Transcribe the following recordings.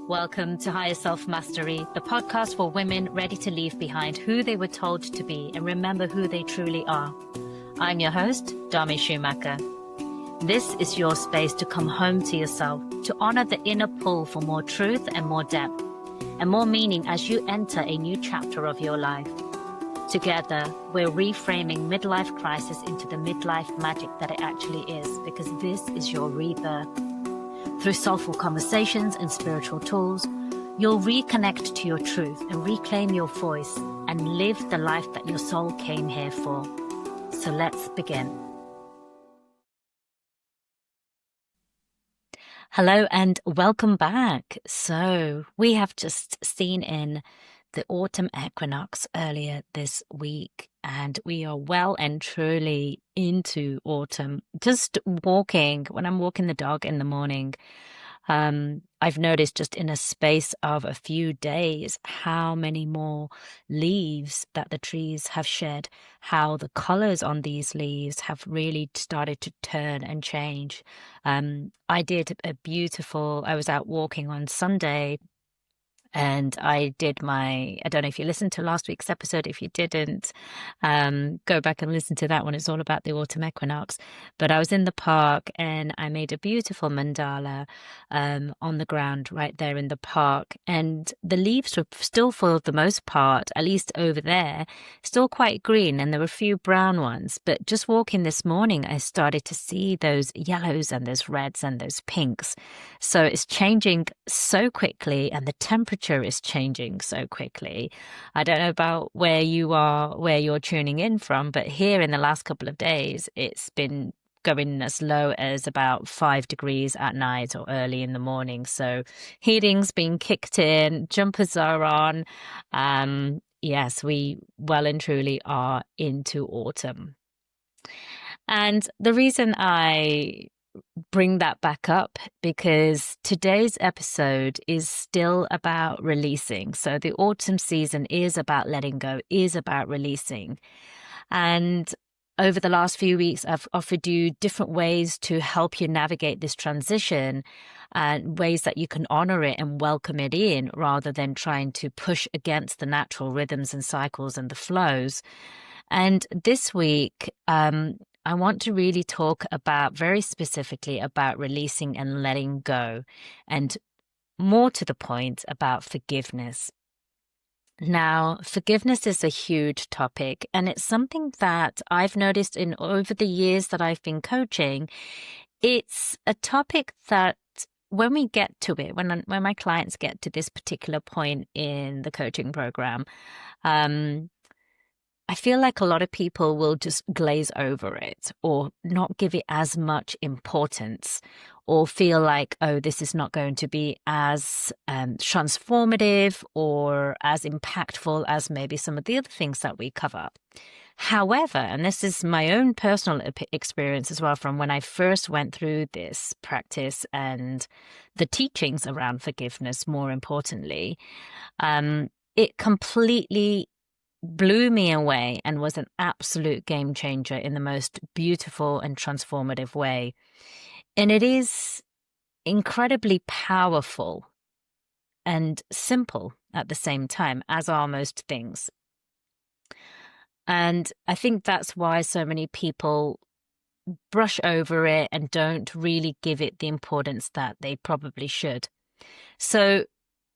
Welcome to Higher Self Mastery, the podcast for women ready to leave behind who they were told to be and remember who they truly are. I'm your host, Dami Schumacher. This is your space to come home to yourself, to honor the inner pull for more truth and more depth, and more meaning as you enter a new chapter of your life. Together, we're reframing midlife crisis into the midlife magic that it actually is, because this is your rebirth. Through soulful conversations and spiritual tools, you'll reconnect to your truth and reclaim your voice and live the life that your soul came here for. So let's begin. Hello and welcome back. So we have just seen in the autumn equinox earlier this week, and we are well and truly into autumn. Just walking, when I'm walking the dog in the morning, I've noticed just in a space of a few days how many more leaves that the trees have shed, how the colors on these leaves have really started to turn and change. I was out walking on Sunday, and I don't know if you listened to last week's episode. If you didn't, go back and listen to that one. It's all about the autumn equinox. But I was in the park and I made a beautiful mandala on the ground right there in the park. And the leaves were still, for the most part, at least over there, still quite green. And there were a few brown ones. But just walking this morning, I started to see those yellows and those reds and those pinks. So it's changing so quickly, and the temperature is changing so quickly. I don't know about where you are, where you're tuning in from, but here in the last couple of days, it's been going as low as about 5 degrees at night or early in the morning. So heating's been kicked in, jumpers are on. Yes, we well and truly are into autumn. And the reason I bring that back up, because today's episode is still about releasing. So the autumn season is about letting go, is about releasing. And over the last few weeks, I've offered you different ways to help you navigate this transition, and ways that you can honor it and welcome it in, rather than trying to push against the natural rhythms and cycles and the flows. And this week, I want to really talk very specifically about releasing and letting go, and more to the point, about forgiveness. Now, forgiveness is a huge topic, and it's something that I've noticed over the years that I've been coaching. It's a topic that when we get to it, when my clients get to this particular point in the coaching program, I feel like a lot of people will just glaze over it, or not give it as much importance, or feel like, oh, this is not going to be as transformative or as impactful as maybe some of the other things that we cover. However, and this is my own personal experience as well, from when I first went through this practice and the teachings around forgiveness, more importantly, it completely blew me away and was an absolute game changer in the most beautiful and transformative way. And it is incredibly powerful and simple at the same time, as are most things. And I think that's why so many people brush over it and don't really give it the importance that they probably should. So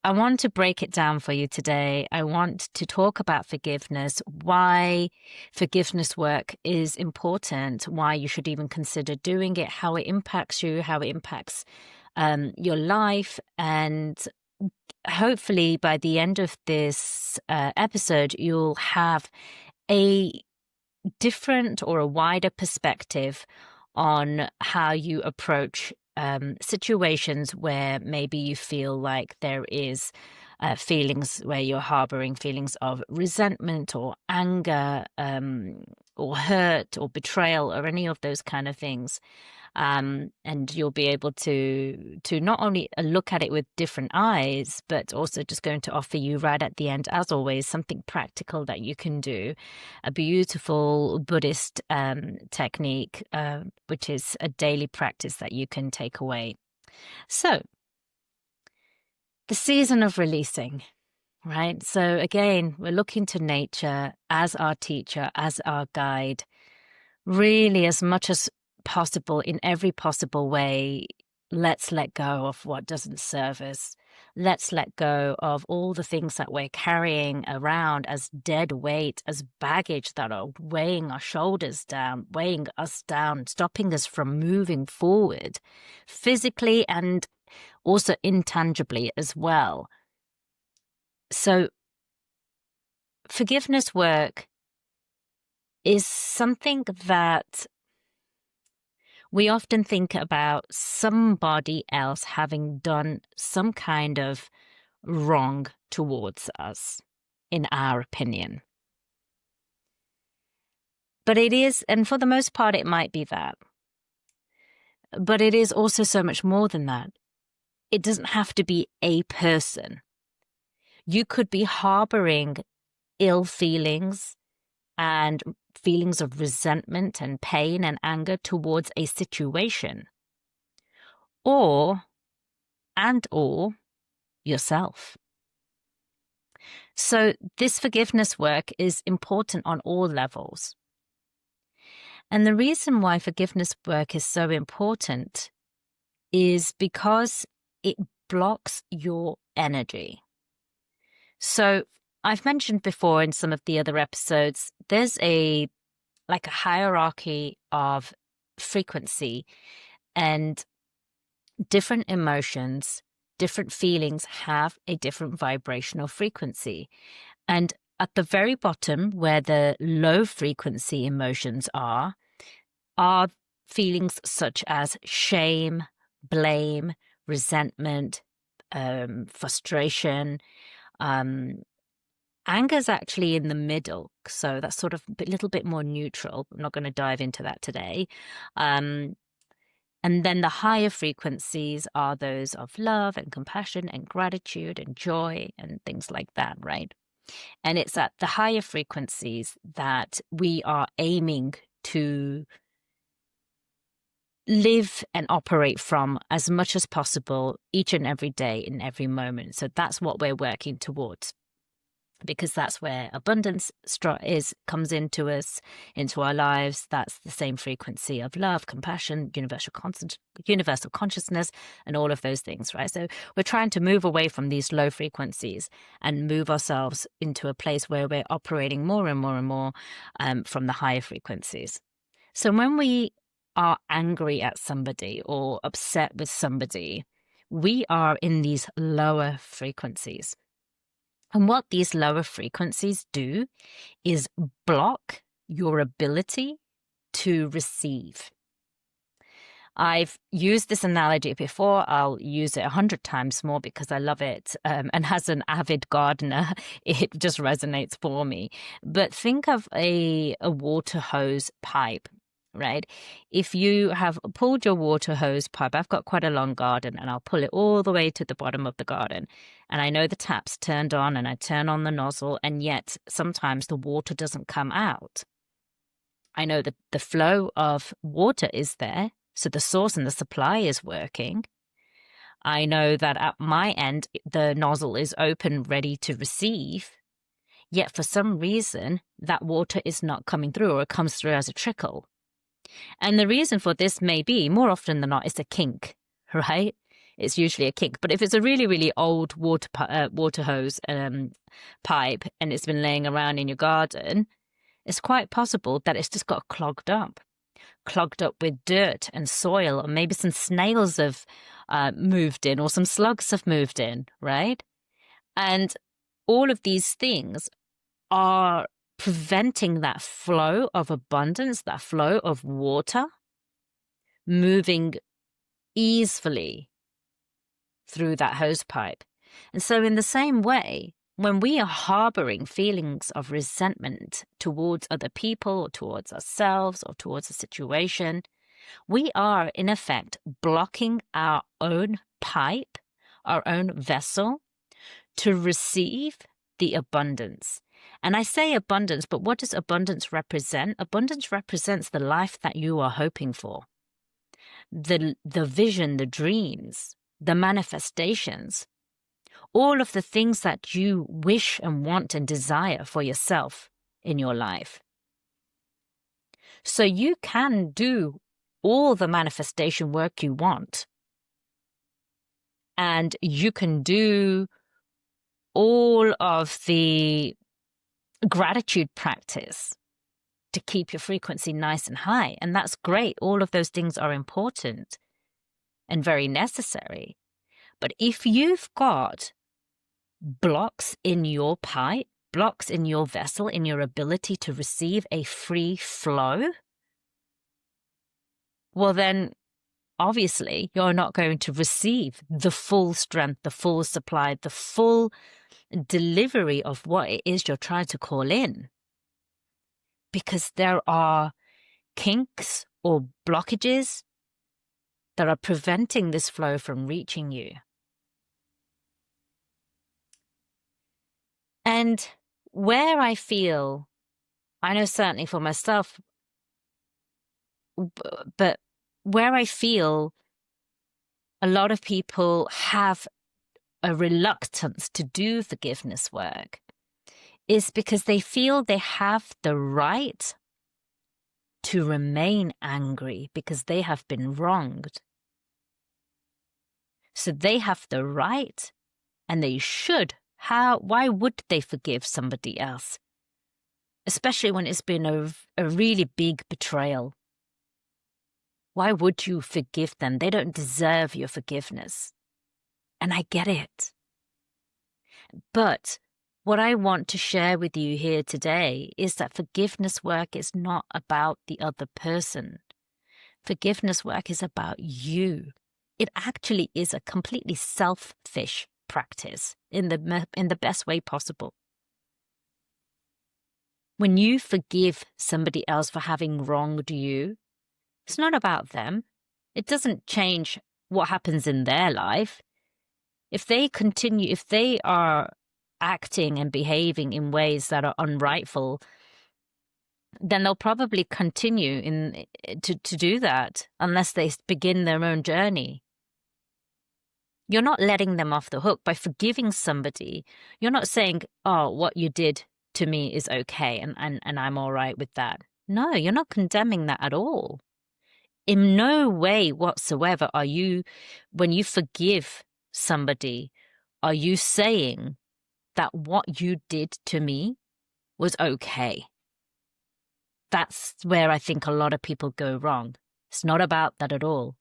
I want to break it down for you today. I want to talk about forgiveness, why forgiveness work is important, why you should even consider doing it, how it impacts you, how it impacts your life. And hopefully by the end of this episode, you'll have a different or a wider perspective on how you approach situations where maybe you feel like there is feelings where you're harboring feelings of resentment or anger, or hurt or betrayal or any of those kind of things. And you'll be able to not only look at it with different eyes, but also just going to offer you right at the end, as always, something practical that you can do, a beautiful Buddhist technique, which is a daily practice that you can take away. So the season of releasing, right? So again, we're looking to nature as our teacher, as our guide, really as much as possible in every possible way. Let's let go of what doesn't serve us. Let's let go of all the things that we're carrying around as dead weight, as baggage that are weighing our shoulders down, weighing us down, stopping us from moving forward physically and also intangibly as well. So forgiveness work is something that we often think about somebody else having done some kind of wrong towards us, in our opinion. But it is, and for the most part, it might be that. But it is also so much more than that. It doesn't have to be a person. You could be harboring ill feelings and feelings of resentment and pain and anger towards a situation, or yourself. So this forgiveness work is important on all levels. And the reason why forgiveness work is so important is because it blocks your energy. So I've mentioned before in some of the other episodes, there's a hierarchy of frequency, and different emotions, different feelings have a different vibrational frequency. And at the very bottom, where the low frequency emotions are feelings such as shame, blame, resentment, frustration. Anger's actually in the middle, so that's sort of a little bit more neutral. I'm not going to dive into that today. And then the higher frequencies are those of love and compassion and gratitude and joy and things like that, right? And it's at the higher frequencies that we are aiming to live and operate from as much as possible each and every day in every moment. So that's what we're working towards, because that's where abundance comes into us, into our lives. That's the same frequency of love, compassion, universal consciousness, and all of those things, right? So we're trying to move away from these low frequencies and move ourselves into a place where we're operating more and more and more from the higher frequencies. So when we are angry at somebody or upset with somebody, we are in these lower frequencies. And what these lower frequencies do is block your ability to receive. I've used this analogy before. I'll use it 100 times more because I love it. And as an avid gardener, it just resonates for me. But think of a water hose pipe. Right? If you have pulled your water hose pipe, I've got quite a long garden, and I'll pull it all the way to the bottom of the garden. And I know the tap's turned on and I turn on the nozzle, and yet sometimes the water doesn't come out. I know that the flow of water is there, so the source and the supply is working. I know that at my end, the nozzle is open, ready to receive. Yet for some reason, that water is not coming through, or it comes through as a trickle. And the reason for this may be, more often than not, it's a kink, right? It's usually a kink. But if it's a really, really old water hose pipe and it's been laying around in your garden, it's quite possible that it's just got clogged up with dirt and soil, or maybe some snails have moved in, or some slugs have moved in, right? And all of these things are preventing that flow of abundance, that flow of water moving easily through that hose pipe. And so in the same way, when we are harboring feelings of resentment towards other people or towards ourselves or towards a situation, we are in effect blocking our own pipe, our own vessel, to receive the abundance. And I say abundance, but what does abundance represent? Abundance represents the life that you are hoping for, the vision, the dreams, the manifestations. all of the things that you wish and want and desire for yourself in your life. So you can do all the manifestation work you want. And you can do all of the gratitude practice to keep your frequency nice and high. And that's great. All of those things are important and very necessary. But if you've got blocks in your pipe, blocks in your vessel, in your ability to receive a free flow, well then, obviously, you're not going to receive the full strength, the full supply, the full delivery of what it is you're trying to call in. Because there are kinks or blockages that are preventing this flow from reaching you. And where I feel, I know certainly for myself, but where I feel a lot of people have a reluctance to do forgiveness work is because they feel they have the right to remain angry because they have been wronged. So they have the right, and they should. Why would they forgive somebody else? Especially when it's been a really big betrayal. Why would you forgive them? They don't deserve your forgiveness. And I get it. But what I want to share with you here today is that forgiveness work is not about the other person. Forgiveness work is about you. It actually is a completely selfish practice in the best way possible. When you forgive somebody else for having wronged you, it's not about them. It doesn't change what happens in their life. If they are acting and behaving in ways that are unrightful, then they'll probably continue to do that unless they begin their own journey. You're not letting them off the hook by forgiving somebody. You're not saying, oh, what you did to me is okay and I'm all right with that. No, you're not condemning that at all. In no way whatsoever are you, when you forgive somebody, are you saying that what you did to me was okay. That's where I think a lot of people go wrong. It's not about that at all.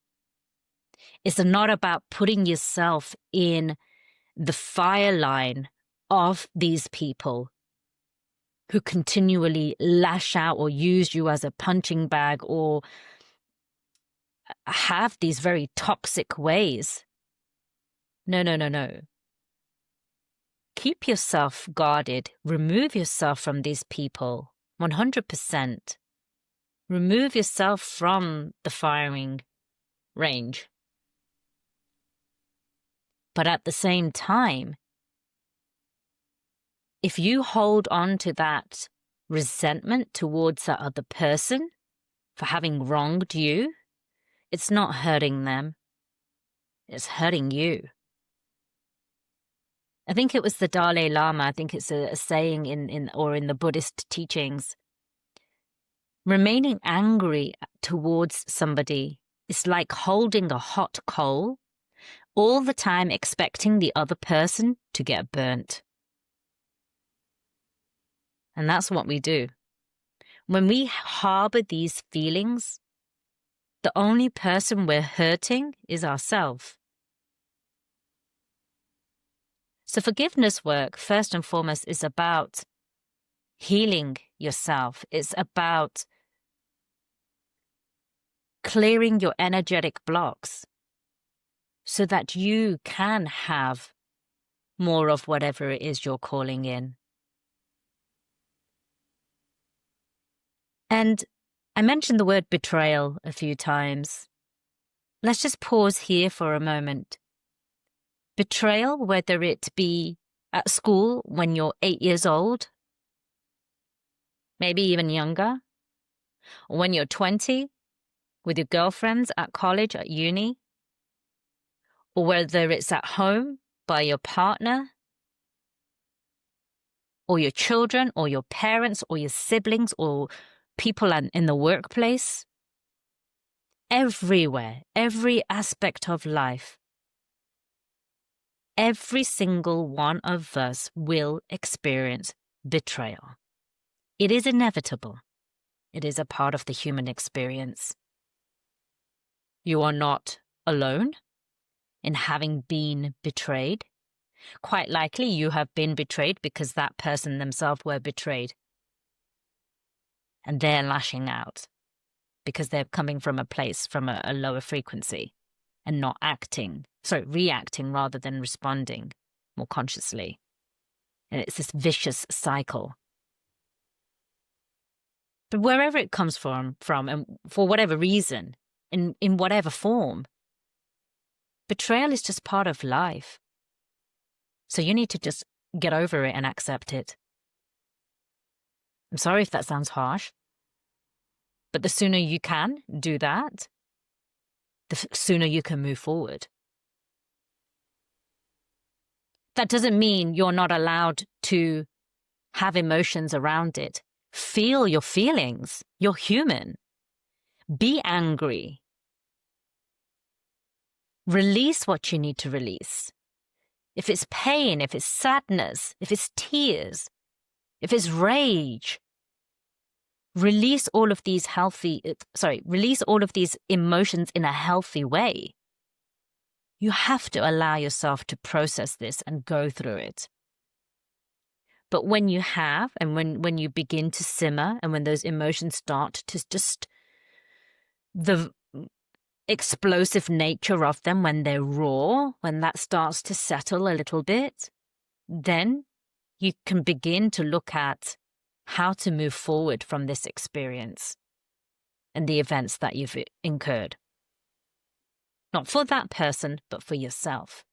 It's not about putting yourself in the fire line of these people who continually lash out or use you as a punching bag or have these very toxic ways. No. Keep yourself guarded. Remove yourself from these people. 100%. Remove yourself from the firing range. But at the same time, if you hold on to that resentment towards that other person for having wronged you, it's not hurting them. It's hurting you. I think it was the Dalai Lama. I think it's a saying in the Buddhist teachings. Remaining angry towards somebody is like holding a hot coal all the time, expecting the other person to get burnt. And that's what we do. When we harbor these feelings, the only person we're hurting is ourselves. So forgiveness work, first and foremost, is about healing yourself. It's about clearing your energetic blocks so that you can have more of whatever it is you're calling in. And I mentioned the word betrayal a few times. Let's just pause here for a moment. Betrayal, whether it be at school when you're 8 years old, maybe even younger, or when you're 20 with your girlfriends at college, at uni, or whether it's at home by your partner, or your children, or your parents, or your siblings, or people in the workplace. Everywhere, every aspect of life, every single one of us will experience betrayal. It is inevitable. It is a part of the human experience. You are not alone in having been betrayed. Quite likely you have been betrayed because that person themselves were betrayed. And they're lashing out because they're coming from a place, from a lower frequency, and not reacting rather than responding more consciously. And it's this vicious cycle. But wherever it comes from, and for whatever reason, in whatever form, betrayal is just part of life. So you need to just get over it and accept it. I'm sorry if that sounds harsh, but the sooner you can do that, the sooner you can move forward. That doesn't mean you're not allowed to have emotions around it. Feel your feelings. You're human. Be angry. Release what you need to release. If it's pain, if it's sadness, if it's tears, if it's rage, release all of these emotions in a healthy way. You have to allow yourself to process this and go through it. But when you have, and when you begin to simmer, and when those emotions start to just, the explosive nature of them, when they're raw, when that starts to settle a little bit, then you can begin to look at how to move forward from this experience and the events that you've incurred. Not for that person, but for yourself.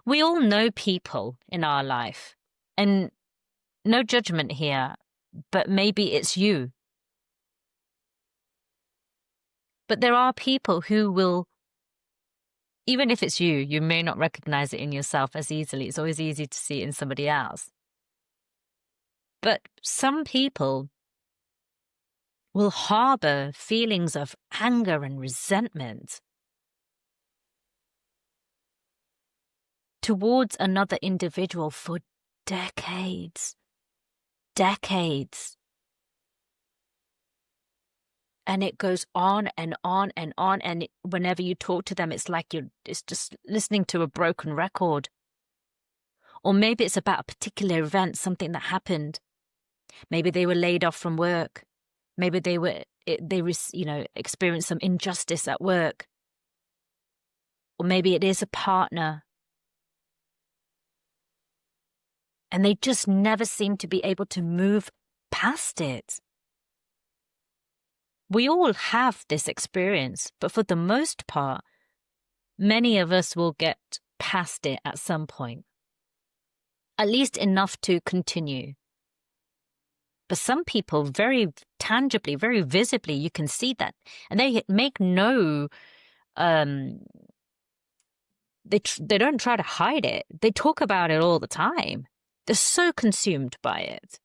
We all know people in our life, and no judgment here, but maybe it's you. But there are people who will, even if it's you, you may not recognize it in yourself as easily. It's always easy to see it in somebody else. But some people will harbor feelings of anger and resentment towards another individual for decades. And it goes on and on and on. And whenever you talk to them, it's like it's just listening to a broken record. Or maybe it's about a particular event, something that happened. Maybe they were laid off from work. Maybe they experienced some injustice at work. Or maybe it is a partner. And they just never seem to be able to move past it. We all have this experience, but for the most part, many of us will get past it at some point. At least enough to continue. But some people, very tangibly, very visibly, you can see that. And they make no, they don't try to hide it. They talk about it all the time. They're so consumed by it.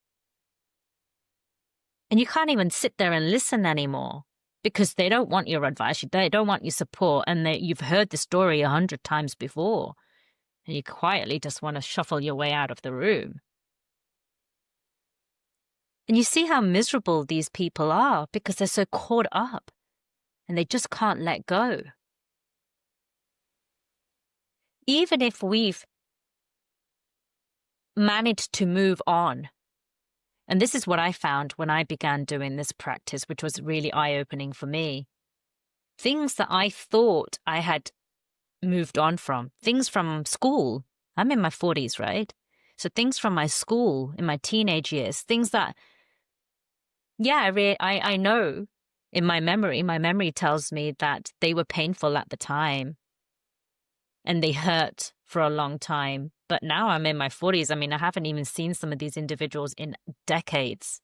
And you can't even sit there and listen anymore because they don't want your advice. They don't want your support. And you've heard the story 100 times before. And you quietly just want to shuffle your way out of the room. And you see how miserable these people are because they're so caught up and they just can't let go. Even if we've managed to move on, and this is what I found when I began doing this practice, which was really eye-opening for me. Things that I thought I had moved on from, things from school. I'm in my 40s, right? So things from my school, in my teenage years, things that, I know in my memory tells me that they were painful at the time and they hurt for a long time. But now I'm in my 40s. I mean, I haven't even seen some of these individuals in decades.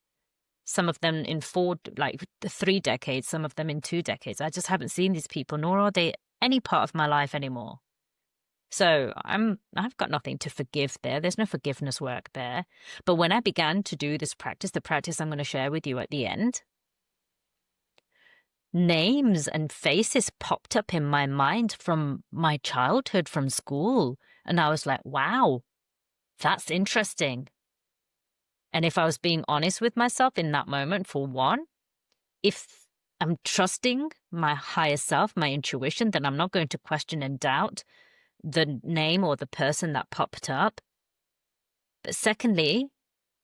Some of them in 3 decades, some of them in 2 decades. I just haven't seen these people, nor are they any part of my life anymore. So I've got nothing to forgive there. There's no forgiveness work there. But when I began to do this practice, the practice I'm going to share with you at the end, names and faces popped up in my mind from my childhood, from school. And I was like, wow, that's interesting. And if I was being honest with myself in that moment, for one, if I'm trusting my higher self, my intuition, then I'm not going to question and doubt the name or the person that popped up. But secondly,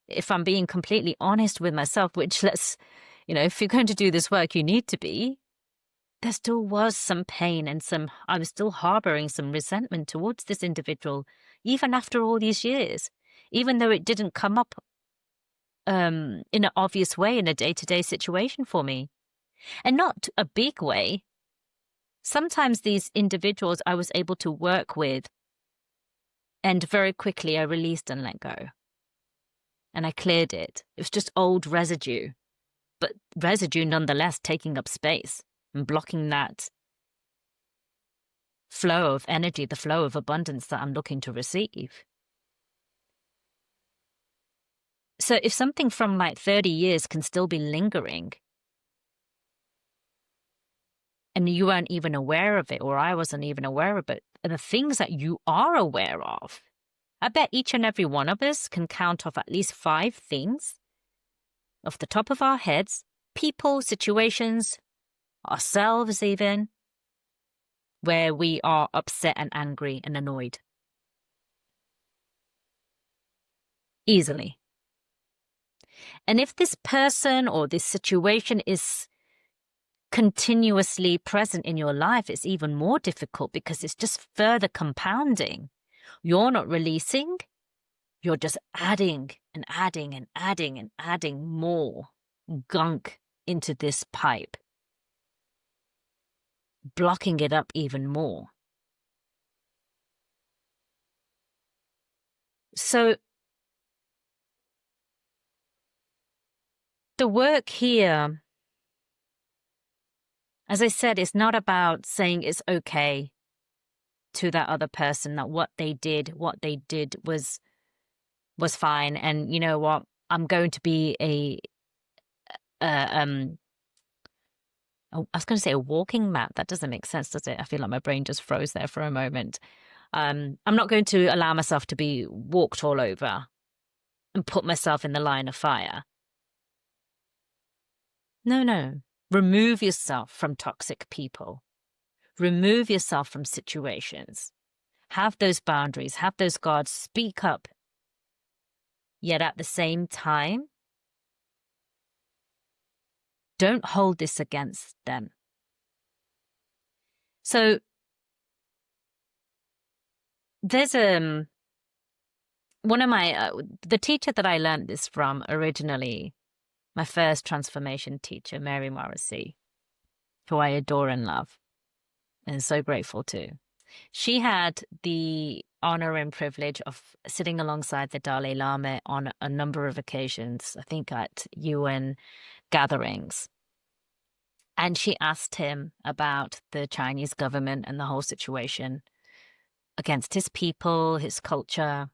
if I'm being completely honest with myself, which if you're going to do this work, you need to be, there still was some pain and I was still harboring some resentment towards this individual, even after all these years, even though it didn't come up in an obvious way in a day-to-day situation for me, and not a big way. Sometimes these individuals I was able to work with, and very quickly I released and let go. And I cleared it. It was just old residue, but residue nonetheless taking up space and blocking that flow of energy, the flow of abundance that I'm looking to receive. So if something from like 30 years can still be lingering, and you weren't even aware of it, or I wasn't even aware of it, and the things that you are aware of, I bet each and every one of us can count off at least 5 things off the top of our heads, people, situations, ourselves even, where we are upset and angry and annoyed. Easily. And if this person or this situation is continuously present in your life, it's even more difficult because it's just further compounding. You're not releasing, you're just adding and adding and adding and adding more gunk into this pipe, blocking it up even more. So the work here, as I said, is not about saying it's okay to that other person, that what they did was fine. And you know what? I'm going to be I was going to say a walking map. That doesn't make sense, does it? I feel like my brain just froze there for a moment. I'm not going to allow myself to be walked all over and put myself in the line of fire. No. Remove yourself from toxic people. Remove yourself from situations. Have those boundaries, have those guards, speak up. Yet at the same time, don't hold this against them. So there's one of my, the teacher that I learned this from originally, my first transformation teacher, Mary Morrissey, who I adore and love and so grateful to. She had the honor and privilege of sitting alongside the Dalai Lama on a number of occasions, I think at UN gatherings. And she asked him about the Chinese government and the whole situation against his people, his culture.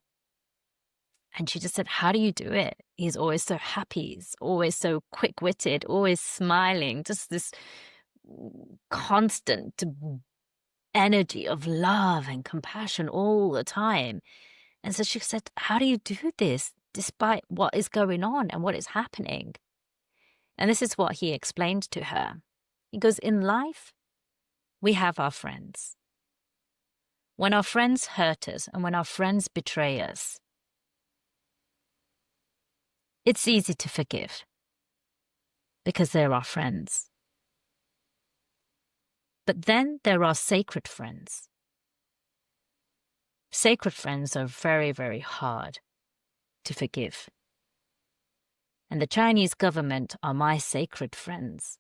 And she just said, how do you do it? He's always so happy. He's always so quick-witted, always smiling, just this constant energy of love and compassion all the time. And so she said, how do you do this despite what is going on and what is happening? And this is what he explained to her. He goes, in life, we have our friends. When our friends hurt us and when our friends betray us, it's easy to forgive because they're our friends. But then there are sacred friends. Sacred friends are very, very hard to forgive. And the Chinese government are my sacred friends.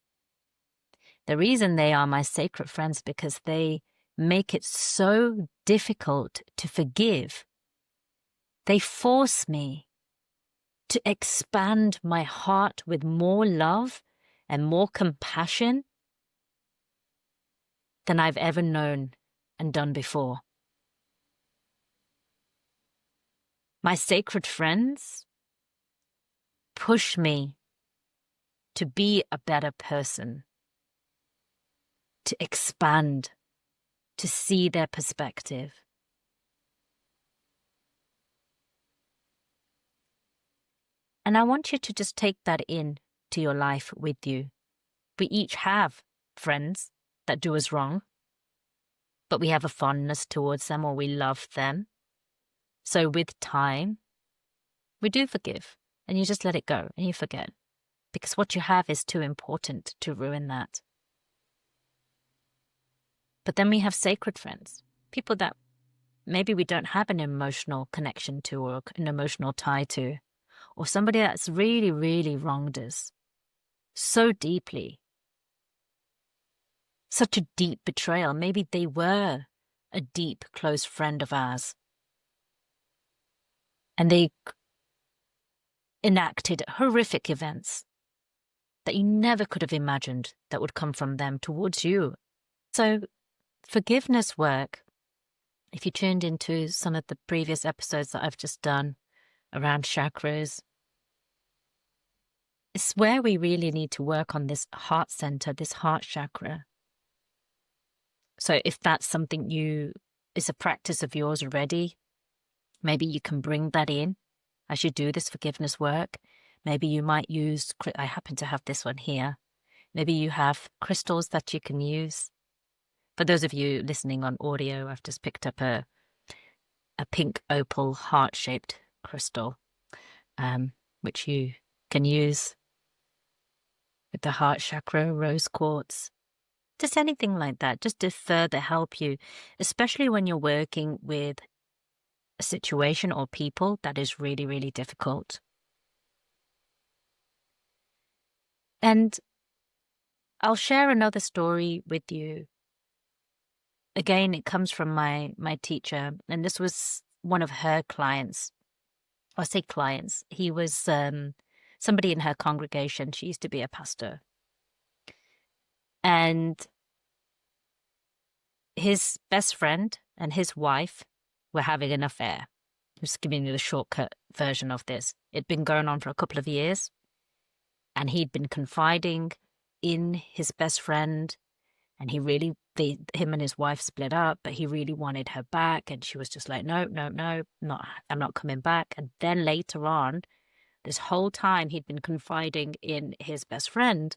The reason they are my sacred friends because they make it so difficult to forgive. They force me to expand my heart with more love and more compassion than I've ever known and done before. My sacred friends push me to be a better person, to expand, to see their perspective. And I want you to just take that in to your life with you. We each have friends that do us wrong, but we have a fondness towards them or we love them. So with time, we do forgive and you just let it go and you forget, because what you have is too important to ruin that. But then we have sacred friends, people that maybe we don't have an emotional connection to or an emotional tie to, or somebody that's really, really wronged us so deeply. Such a deep betrayal. Maybe they were a deep, close friend of ours. And they enacted horrific events that you never could have imagined that would come from them towards you. So forgiveness work, if you tuned into some of the previous episodes that I've just done around chakras, it's where we really need to work on this heart center, this heart chakra. So if that's something is a practice of yours already, maybe you can bring that in as you do this forgiveness work. Maybe you might use, I happen to have this one here. Maybe you have crystals that you can use. For those of you listening on audio, I've just picked up a pink opal heart-shaped crystal, which you can use with the heart chakra, rose quartz. Just anything like that, just to further help you, especially when you're working with a situation or people that is really, really difficult. And I'll share another story with you. Again, it comes from my teacher, and this was one of her clients. I say clients. He was somebody in her congregation. She used to be a pastor. And his best friend and his wife were having an affair. I'm just giving you the shortcut version of this. It'd been going on for a couple of years, and he'd been confiding in his best friend, and him and his wife split up, but he really wanted her back, and she was just like, no, I'm not coming back. And then later on, this whole time he'd been confiding in his best friend,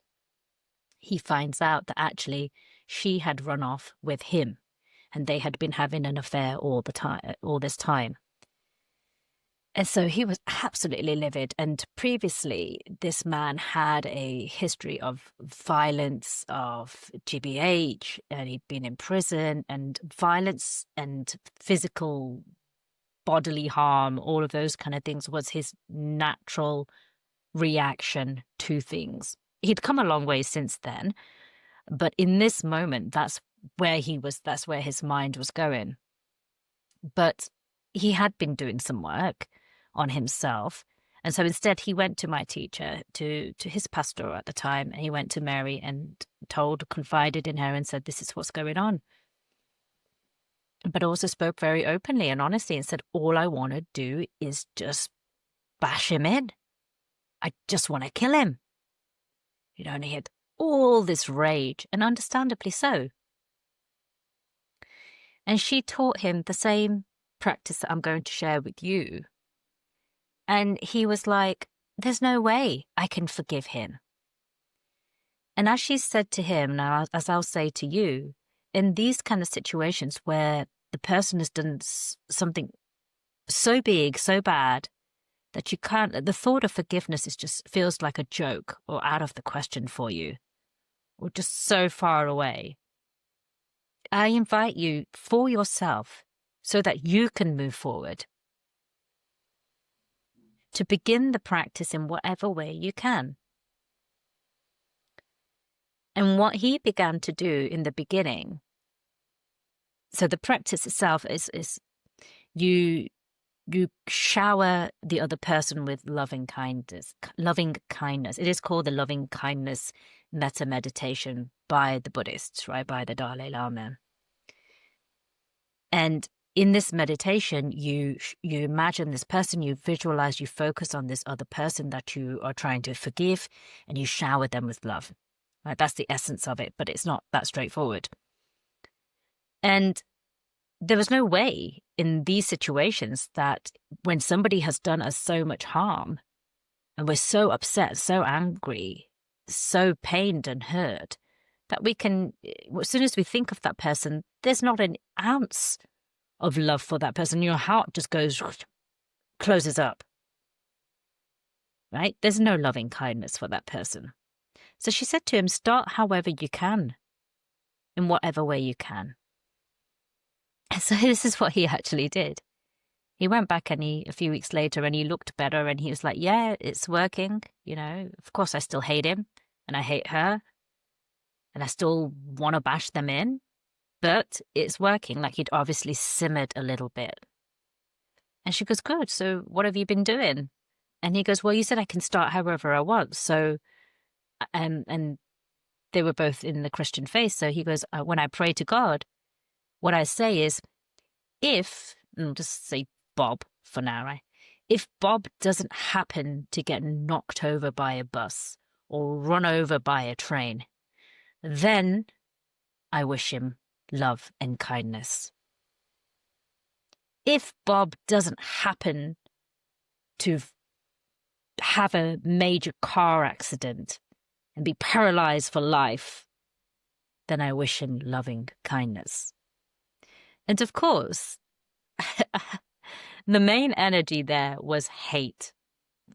he finds out that actually she had run off with him, and they had been having an affair all this time. And so he was absolutely livid. And previously, this man had a history of violence, of GBH, and he'd been in prison, and violence and physical bodily harm, all of those kind of things was his natural reaction to things. He'd come a long way since then, but in this moment, that's where his mind was going. But he had been doing some work on himself. And so instead he went to my teacher, to his pastor at the time, and he went to Mary and confided in her and said, this is what's going on. But also spoke very openly and honestly and said, all I want to do is just bash him in. I just want to kill him. And he had all this rage, and understandably so. And she taught him the same practice that I'm going to share with you. And he was like, there's no way I can forgive him. And as she said to him, now as I'll say to you, in these kind of situations where the person has done something so big, so bad, that the thought of forgiveness feels like a joke or out of the question for you, or just so far away. I invite you for yourself, so that you can move forward, to begin the practice in whatever way you can. And what he began to do in the beginning, so the practice itself is you shower the other person with loving kindness. It is called the loving kindness metta meditation by the Buddhists, right? By the Dalai Lama. And in this meditation, you imagine this person, you visualize, you focus on this other person that you are trying to forgive, and you shower them with love. Right? That's the essence of it, but it's not that straightforward. And there was no way in these situations that when somebody has done us so much harm and we're so upset, so angry, so pained and hurt, that we can, as soon as we think of that person, there's not an ounce of love for that person. Your heart just closes up, right? There's no loving kindness for that person. So she said to him, start however you can, in whatever way you can. And so this is what he actually did. He went back and a few weeks later, and he looked better, and he was like, yeah, it's working. Of course I still hate him and I hate her and I still want to bash them in, but it's working. Like, he'd obviously simmered a little bit. And she goes, good. So what have you been doing? And he goes, well, you said I can start however I want. So, and they were both in the Christian faith. So he goes, when I pray to God, what I say is, I'll just say Bob for now, right? If Bob doesn't happen to get knocked over by a bus or run over by a train, then I wish him love and kindness. If Bob doesn't happen to have a major car accident and be paralyzed for life, then I wish him loving kindness. And of course, the main energy there was hate.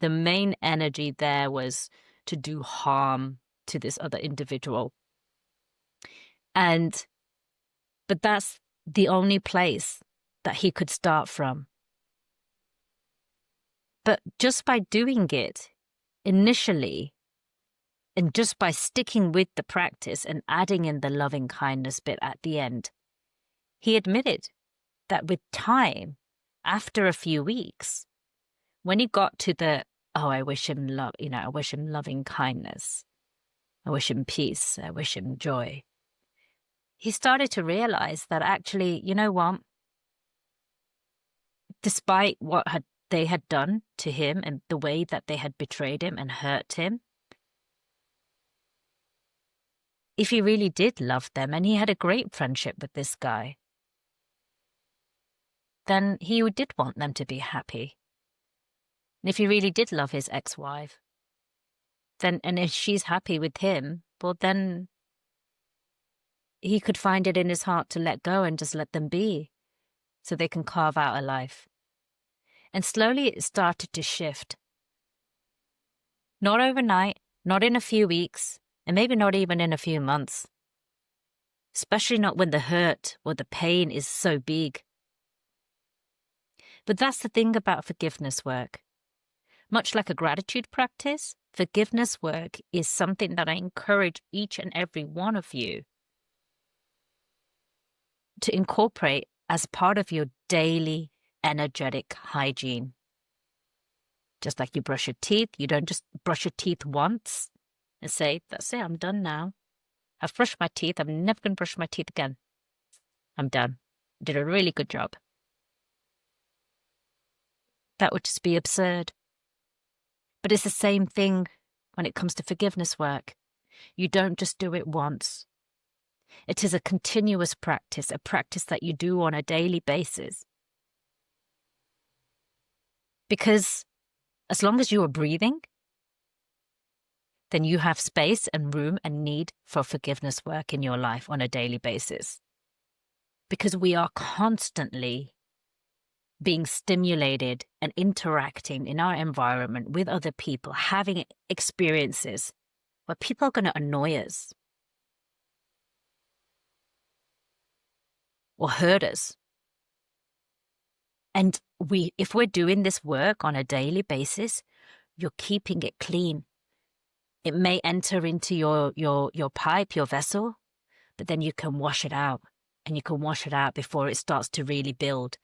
The main energy there was to do harm to this other individual. But that's the only place that he could start from. But just by doing it initially, and just by sticking with the practice and adding in the loving kindness bit at the end, he admitted that with time, after a few weeks, when he got to the, I wish him love, I wish him loving kindness, I wish him peace, I wish him joy, he started to realize that actually, you know what? Despite what they had done to him and the way that they had betrayed him and hurt him, if he really did love them and he had a great friendship with this guy, then he did want them to be happy. And if he really did love his ex-wife, then, and if she's happy with him, well, then he could find it in his heart to let go and just let them be so they can carve out a life. And slowly it started to shift. Not overnight, not in a few weeks, and maybe not even in a few months. Especially not when the hurt or the pain is so big. But that's the thing about forgiveness work. Much like a gratitude practice, forgiveness work is something that I encourage each and every one of you to incorporate as part of your daily energetic hygiene. Just like you brush your teeth, you don't just brush your teeth once and say, that's it, I'm done now. I've brushed my teeth, I'm never going to brush my teeth again. I'm done. Did a really good job. That would just be absurd. But it's the same thing when it comes to forgiveness work. You don't just do it once. It is a continuous practice, a practice that you do on a daily basis. Because as long as you are breathing, then you have space and room and need for forgiveness work in your life on a daily basis. Because we are constantly being stimulated and interacting in our environment with other people, having experiences where people are going to annoy us or hurt us. And if we're doing this work on a daily basis, you're keeping it clean. It may enter into your pipe, your vessel, but then you can wash it out, and you can wash it out before it starts to really build.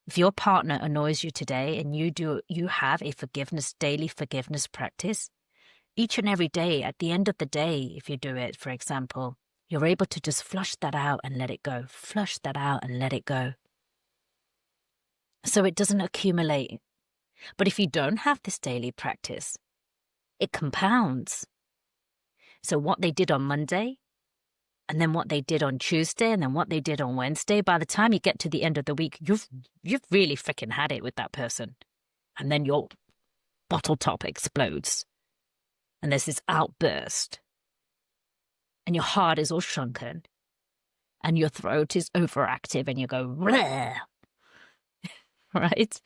If your partner annoys you today and you have a daily forgiveness practice, each and every day, at the end of the day, if you do it, for example, You're able to just flush that out and let it go. Flush that out and let it go. So it doesn't accumulate. But if you don't have this daily practice, it compounds. So what they did on Monday, and then what they did on Tuesday, and then what they did on Wednesday, by the time you get to the end of the week, you've really freaking had it with that person. And then your bottle top explodes. And there's this outburst. And your heart is all shrunken. And your throat is overactive, and you go, bleh. Right?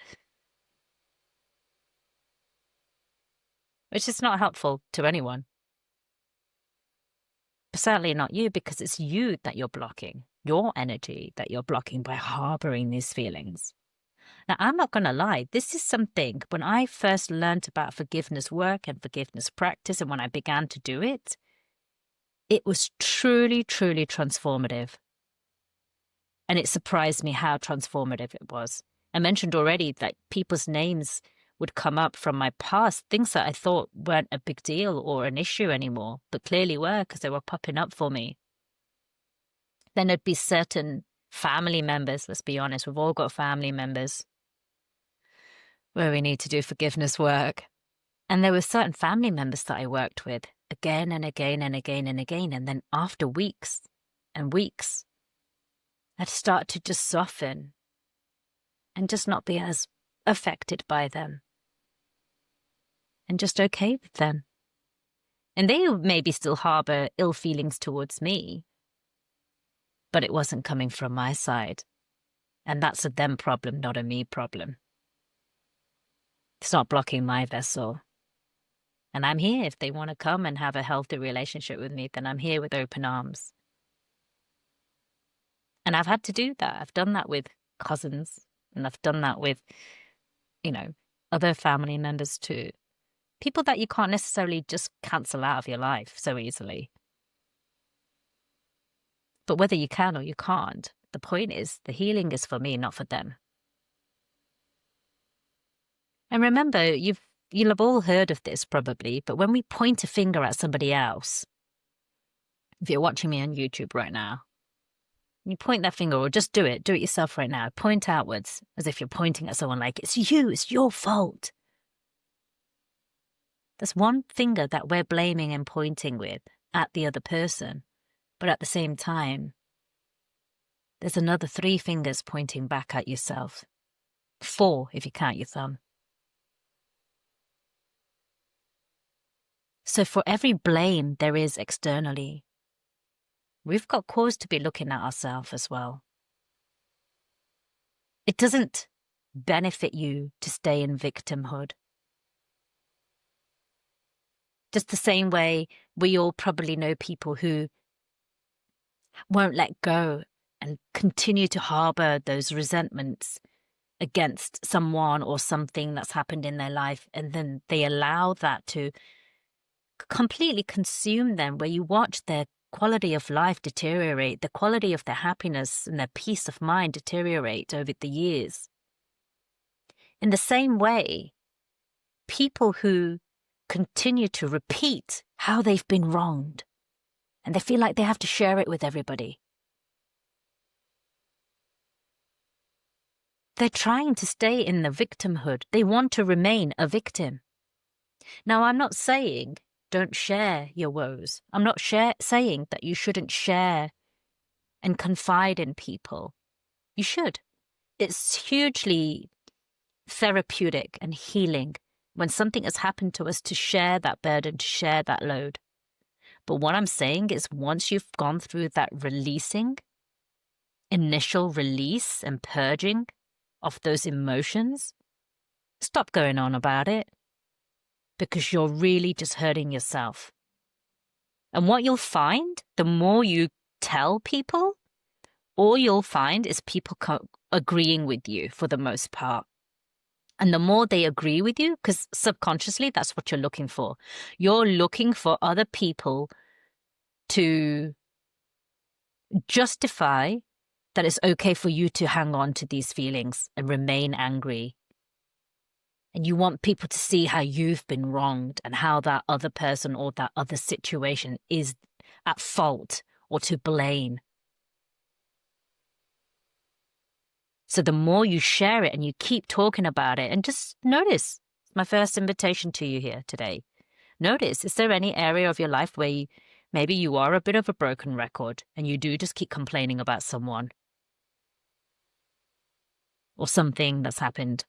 Which is not helpful to anyone. But certainly not you, because it's you that you're blocking, your energy that you're blocking by harboring these feelings. Now, I'm not going to lie. This is something, when I first learned about forgiveness work and forgiveness practice, and when I began to do it, it was truly, truly transformative. And it surprised me how transformative it was. I mentioned already that people's names would come up from my past, things that I thought weren't a big deal or an issue anymore, but clearly were, because they were popping up for me. Then there'd be certain family members, let's be honest, we've all got family members where we need to do forgiveness work. And there were certain family members that I worked with again and again and again and again. And then after weeks and weeks, I'd start to just soften and just not be as affected by them. And just okay with them. And they maybe still harbor ill feelings towards me, but it wasn't coming from my side. And that's a them problem, not a me problem. It's not blocking my vessel. And I'm here. If they want to come and have a healthy relationship with me, then I'm here with open arms. And I've had to do that. I've done that with cousins, and I've done that with, other family members too. People that you can't necessarily just cancel out of your life so easily. But whether you can or you can't, the point is the healing is for me, not for them. And remember, you'll have all heard of this probably, but when we point a finger at somebody else, if you're watching me on YouTube right now, you point that finger, or just do it yourself right now. Point outwards as if you're pointing at someone like, it's you, it's your fault. There's one finger that we're blaming and pointing with at the other person, but at the same time, there's another 3 fingers pointing back at yourself. 4 if you count your thumb. So for every blame there is externally, we've got cause to be looking at ourselves as well. It doesn't benefit you to stay in victimhood. Just the same way we all probably know people who won't let go and continue to harbor those resentments against someone or something that's happened in their life, and then they allow that to completely consume them, where you watch their quality of life deteriorate, the quality of their happiness and their peace of mind deteriorate over the years. In the same way, people who continue to repeat how they've been wronged, and they feel like they have to share it with everybody. They're trying to stay in the victimhood. They want to remain a victim. Now, I'm not saying don't share your woes. I'm not saying that you shouldn't share and confide in people. You should. It's hugely therapeutic and healing when something has happened to us to share that burden, to share that load. But what I'm saying is, once you've gone through that releasing, initial release and purging of those emotions, stop going on about it, because you're really just hurting yourself. And what you'll find, the more you tell people, all you'll find is people agreeing with you for the most part. And the more they agree with you, because subconsciously that's what you're looking for. You're looking for other people to justify that it's okay for you to hang on to these feelings and remain angry. And you want people to see how you've been wronged and how that other person or that other situation is at fault or to blame. So the more you share it and you keep talking about it, and just notice, my first invitation to you here today. Notice, is there any area of your life where maybe you are a bit of a broken record and you do just keep complaining about someone or something that's happened?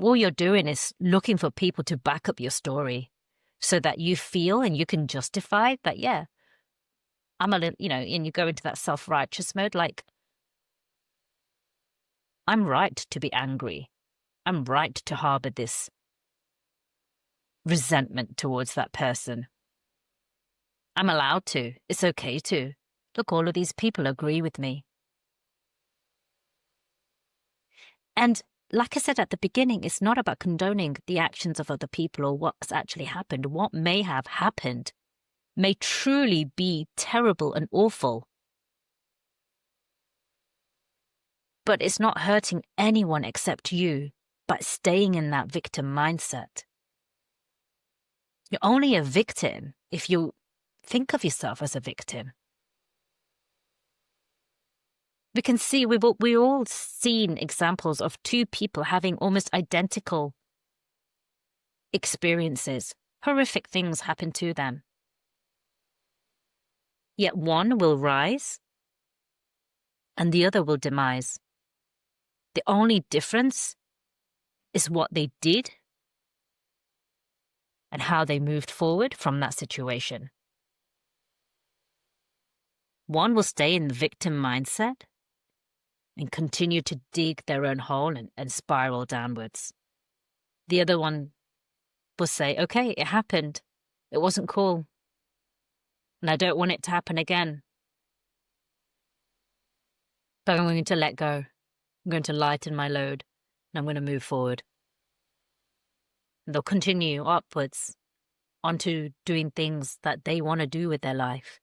All you're doing is looking for people to back up your story so that you feel and you can justify that, yeah, I'm a little, and you go into that self-righteous mode, like, I'm right to be angry. I'm right to harbor this resentment towards that person. I'm allowed to. It's okay to. Look, all of these people agree with me. And like I said at the beginning, it's not about condoning the actions of other people or what's actually happened. What may have happened may truly be terrible and awful. But it's not hurting anyone except you by staying in that victim mindset. You're only a victim if you think of yourself as a victim. We can see, we've all seen examples of two people having almost identical experiences. Horrific things happen to them. Yet one will rise and the other will demise. The only difference is what they did and how they moved forward from that situation. One will stay in the victim mindset and continue to dig their own hole and spiral downwards. The other one will say, okay, it happened. It wasn't cool. And I don't want it to happen again. But I'm going to let go. I'm going to lighten my load and I'm going to move forward. And they'll continue upwards onto doing things that they want to do with their life.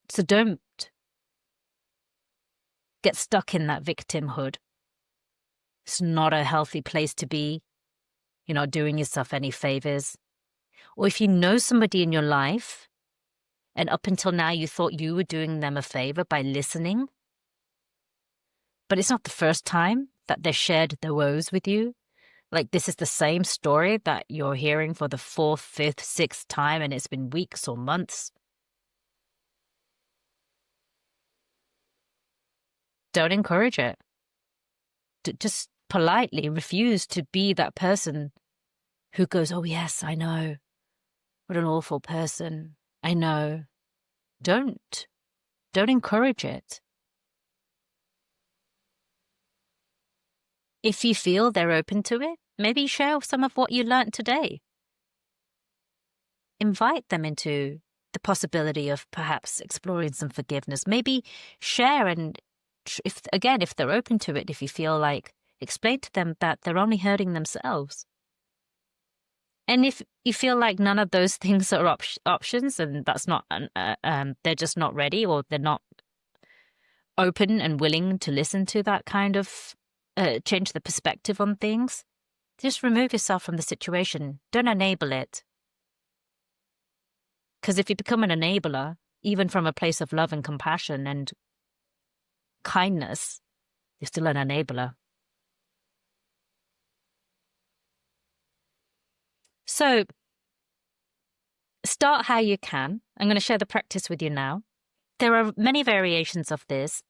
So don't get stuck in that victimhood. It's not a healthy place to be. You're not doing yourself any favors. Or if you know somebody in your life, and up until now you thought you were doing them a favor by listening, but it's not the first time that they shared their woes with you. Like, this is the same story that you're hearing for the 4th, 5th, 6th time, and it's been weeks or months. Don't encourage it. Just politely refuse to be that person who goes, oh yes, I know. What an awful person. I know. Don't encourage it. If you feel they're open to it, maybe share some of what you learned today. Invite them into the possibility of perhaps exploring some forgiveness. Maybe share, and if they're open to it, if you feel like, explain to them that they're only hurting themselves. And if you feel like none of those things are options, and that's not, they're just not ready, or they're not open and willing to listen to that kind of change the perspective on things, just remove yourself from the situation. Don't enable it. Because if you become an enabler, even from a place of love and compassion and kindness, you're still an enabler. So start how you can. I'm going to share the practice with you now. There are many variations of this.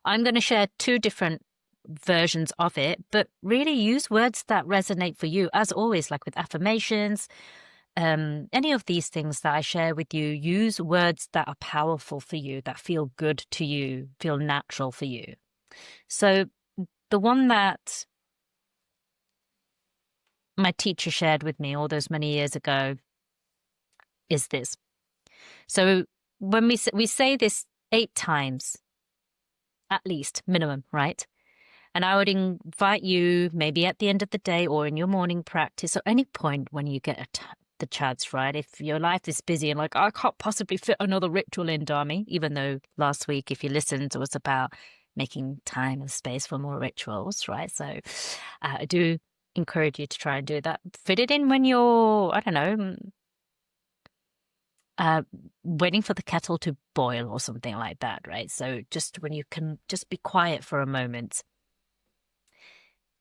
I'm going to share 2 different versions of it, but really use words that resonate for you. As always, like with affirmations, any of these things that I share with you, use words that are powerful for you, that feel good to you, feel natural for you. So the one that my teacher shared with me all those many years ago is this. So when we say this 8 times, at least, minimum, right? And I would invite you, maybe at the end of the day or in your morning practice or any point when you get the chance, right? If your life is busy and like, I can't possibly fit another ritual in, Dami, even though last week, if you listened, it was about making time and space for more rituals, right? So do encourage you to try and do that. Fit it in when you're, I don't know, waiting for the kettle to boil or something like that, right? So just when you can just be quiet for a moment.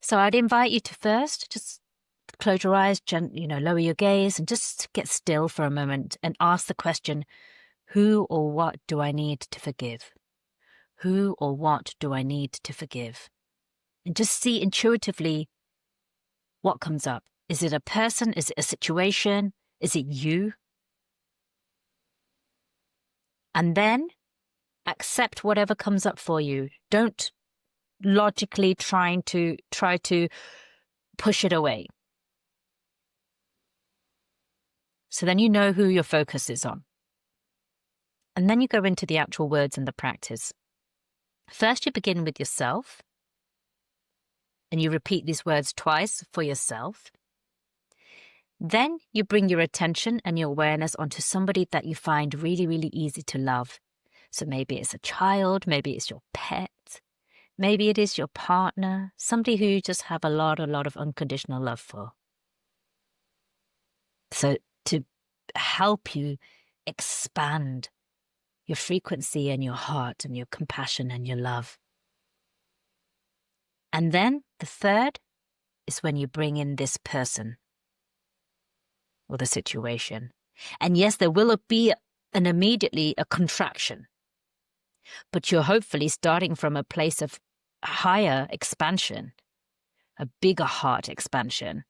So I'd invite you to first just close your eyes, lower your gaze and just get still for a moment and ask the question, who or what do I need to forgive? Who or what do I need to forgive? And just see intuitively what comes up. Is it a person? Is it a situation? Is it you? And then accept whatever comes up for you. Don't logically try to push it away. So then you know who your focus is on. And then you go into the actual words and the practice. First, you begin with yourself. And you repeat these words twice for yourself. Then you bring your attention and your awareness onto somebody that you find really, really easy to love. So maybe it's a child, maybe it's your pet, maybe it is your partner, somebody who you just have a lot of unconditional love for. So to help you expand your frequency and your heart and your compassion and your love. And then the third is when you bring in this person or the situation. And yes, there will be immediately a contraction, but you're hopefully starting from a place of higher expansion, a bigger heart expansion.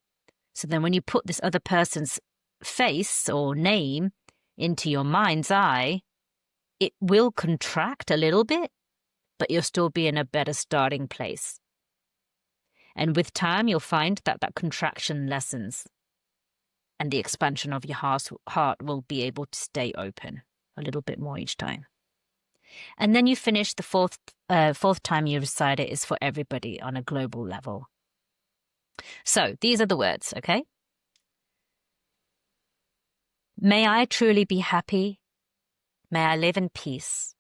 So then when you put this other person's face or name into your mind's eye, it will contract a little bit, but you'll still be in a better starting place. And with time, you'll find that that contraction lessens and the expansion of your heart will be able to stay open a little bit more each time. And then you finish the fourth time you recite it is for everybody on a global level. So these are the words, okay? May I truly be happy. May I live in peace.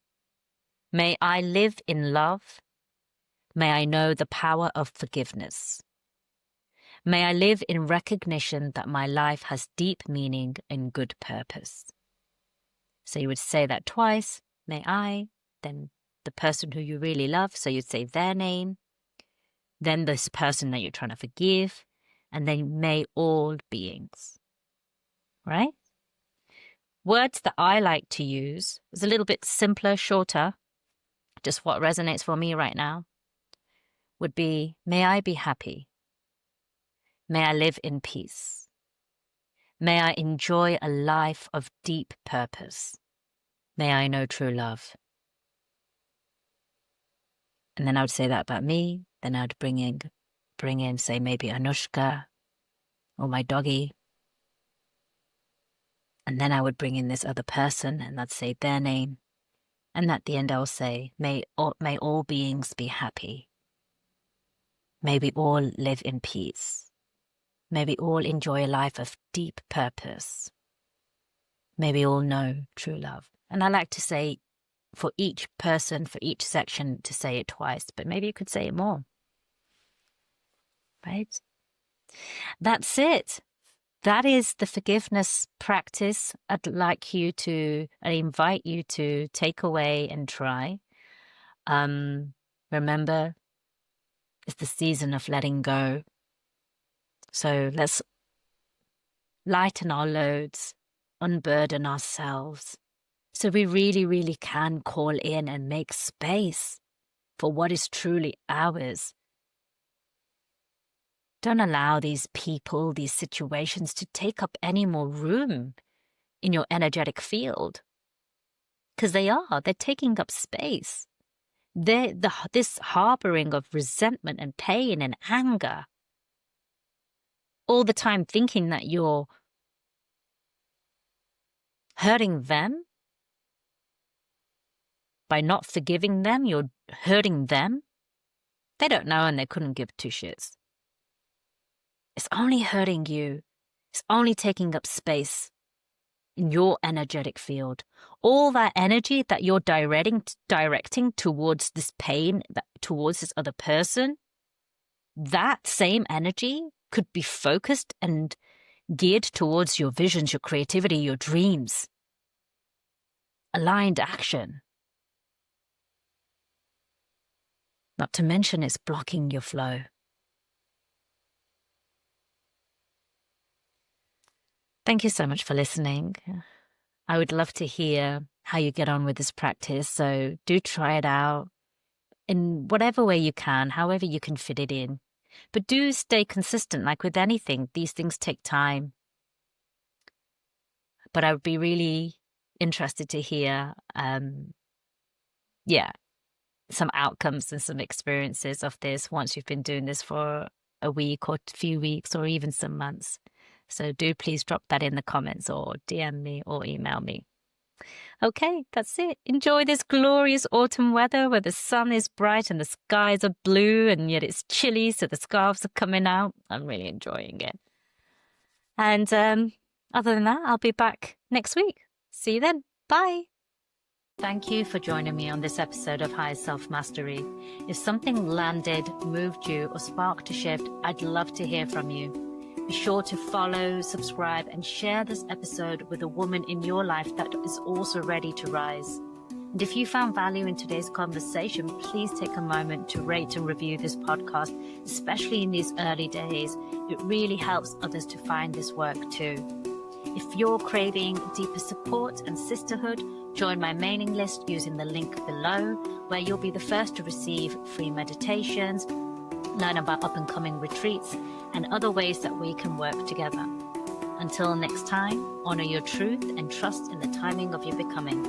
May I live in love. May I know the power of forgiveness. May I live in recognition that my life has deep meaning and good purpose. So you would say that twice, may I, then the person who you really love, so you'd say their name, then this person that you're trying to forgive, and then may all beings, right? Words that I like to use is a little bit simpler, shorter, just what resonates for me right now, would be, may I be happy. May I live in peace. May I enjoy a life of deep purpose. May I know true love. And then I would say that about me. Then I'd bring in, say, maybe Anushka or my doggy. And then I would bring in this other person and I'd say their name. And at the end I'll say, may all beings be happy. May we all live in peace. May we all enjoy a life of deep purpose. May we all know true love. And I like to say for each person, for each section, to say it twice, but maybe you could say it more. Right? That's it. That is the forgiveness practice I invite you to take away and try. Remember, it's the season of letting go. So let's lighten our loads, unburden ourselves, so we really, really can call in and make space for what is truly ours. Don't allow these people, these situations to take up any more room in your energetic field. Because they're taking up space. This harboring of resentment and pain and anger, all the time thinking that you're hurting them. By not forgiving them, you're hurting them. They don't know and they couldn't give two shits. It's only hurting you. It's only taking up space in your energetic field. All that energy that you're directing towards this pain, towards this other person, that same energy could be focused and geared towards your visions, your creativity, your dreams. Aligned action. Not to mention it's blocking your flow. Thank you so much for listening. I would love to hear how you get on with this practice, so do try it out in whatever way you can, however you can fit it in. But do stay consistent. Like with anything, these things take time. But I would be really interested to hear, some outcomes and some experiences of this once you've been doing this for a week or a few weeks or even some months. So do please drop that in the comments or DM me or email me. Okay, that's it. Enjoy this glorious autumn weather where the sun is bright and the skies are blue and yet it's chilly, so the scarves are coming out. I'm really enjoying it. And other than that, I'll be back next week. See you then. Bye. Thank you for joining me on this episode of Higher Self Mastery. If something landed, moved you, or sparked a shift, I'd love to hear from you. Be sure to follow, subscribe, and share this episode with a woman in your life that is also ready to rise. And if you found value in today's conversation, please take a moment to rate and review this podcast, especially in these early days. It really helps others to find this work too. If you're craving deeper support and sisterhood, join my mailing list using the link below, where you'll be the first to receive free meditations, learn about up-and-coming retreats, and other ways that we can work together. Until next time, honor your truth and trust in the timing of your becoming.